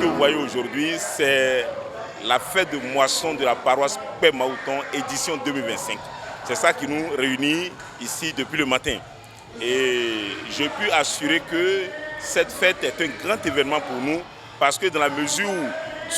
que vous voyez aujourd'hui, c'est la fête de moisson de la paroisse Père Mahouton, édition 2025. C'est ça qui nous réunit ici depuis le matin. Et je puis assurer que cette fête est un grand événement pour nous, parce que dans la mesure où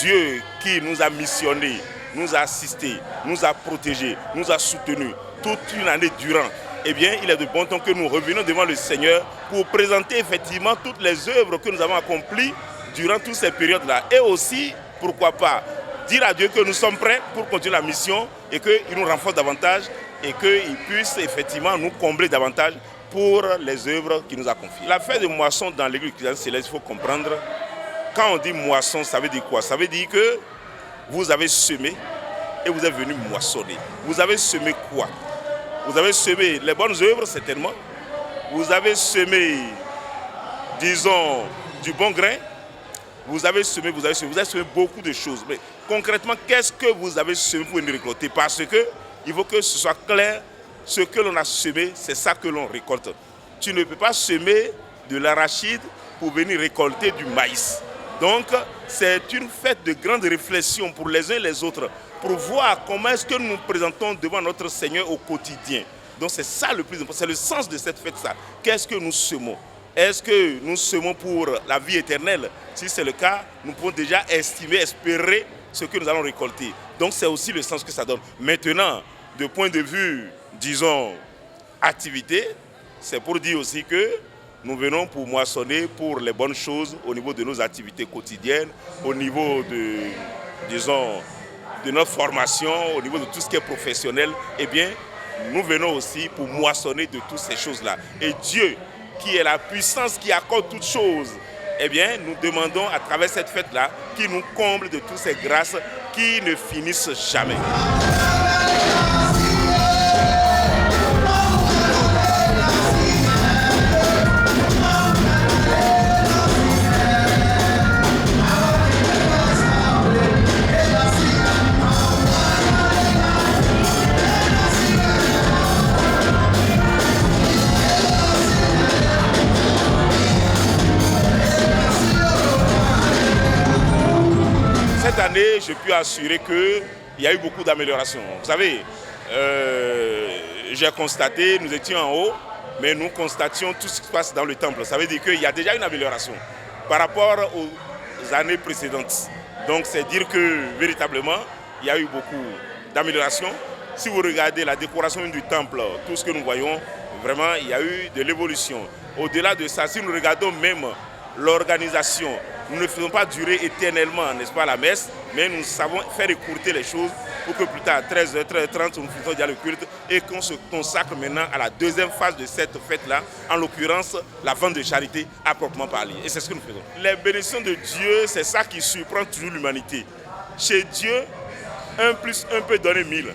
Dieu qui nous a missionnés, nous a assistés, nous a protégés, nous a soutenus toute une année durant, eh bien, il est de bon temps que nous revenions devant le Seigneur pour présenter effectivement toutes les œuvres que nous avons accomplies durant toutes ces périodes-là. Et aussi, pourquoi pas, dire à Dieu que nous sommes prêts pour continuer la mission et qu'il nous renforce davantage et qu'il puisse effectivement nous combler davantage pour les œuvres qu'il nous a confiées. La fête de moisson dans l'église chrétienne céleste, il faut comprendre, quand on dit moisson, ça veut dire quoi? Ça veut dire que vous avez semé et vous êtes venu moissonner. Vous avez semé quoi? Vous avez semé les bonnes œuvres, certainement. Vous avez semé, disons, du bon grain. Vous avez semé beaucoup de choses. Mais concrètement, qu'est-ce que vous avez semé pour venir récolter? Parce qu'il faut que ce soit clair, ce que l'on a semé, c'est ça que l'on récolte. Tu ne peux pas semer de l'arachide pour venir récolter du maïs. Donc, c'est une fête de grande réflexion pour les uns et les autres, pour voir comment est-ce que nous nous présentons devant notre Seigneur au quotidien. Donc, c'est ça le plus important, c'est le sens de cette fête-là. Qu'est-ce que nous semons? Est-ce que nous semons pour la vie éternelle? Si c'est le cas, nous pouvons déjà estimer, espérer ce que nous allons récolter. Donc, c'est aussi le sens que ça donne. Maintenant, de point de vue, disons, activité, c'est pour dire aussi que nous venons pour moissonner pour les bonnes choses au niveau de nos activités quotidiennes, au niveau de, disons, de notre formation, au niveau de tout ce qui est professionnel. Eh bien, nous venons aussi pour moissonner de toutes ces choses-là. Et Dieu, qui est la puissance qui accorde toutes choses, eh bien, nous demandons à travers cette fête-là qu'il nous comble de toutes ces grâces qui ne finissent jamais. Cette année, je peux assurer qu'il y a eu beaucoup d'améliorations. Vous savez, j'ai constaté, nous étions en haut, mais nous constations tout ce qui se passe dans le temple. Ça veut dire qu'il y a déjà une amélioration par rapport aux années précédentes. Donc, c'est dire que véritablement, il y a eu beaucoup d'améliorations. Si vous regardez la décoration du temple, tout ce que nous voyons, vraiment, il y a eu de l'évolution. Au-delà de ça, si nous regardons même l'organisation, nous ne faisons pas durer éternellement, n'est-ce pas, la messe, mais nous savons faire écourter les choses pour que plus tard, à 13h, 13h30, nous faisons déjà le culte et qu'on se consacre maintenant à la deuxième phase de cette fête-là, en l'occurrence, la vente de charité à proprement parler. Et c'est ce que nous faisons. Les bénédictions de Dieu, c'est ça qui surprend toujours l'humanité. Chez Dieu, 1 plus 1 peut donner 1000.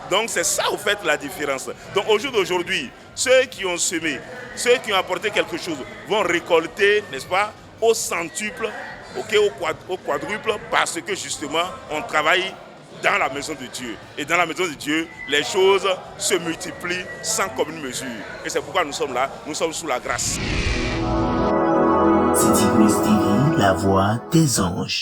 Donc c'est ça, au fait, la différence. Donc au jour d'aujourd'hui, ceux qui ont semé, ceux qui ont apporté quelque chose, vont récolter, n'est-ce pas, au centuple, au quadruple, parce que justement, on travaille dans la maison de Dieu. Et dans la maison de Dieu, les choses se multiplient sans commune mesure. Et c'est pourquoi nous sommes là, nous sommes sous la grâce. C'est Tigris TV, la voix des anges.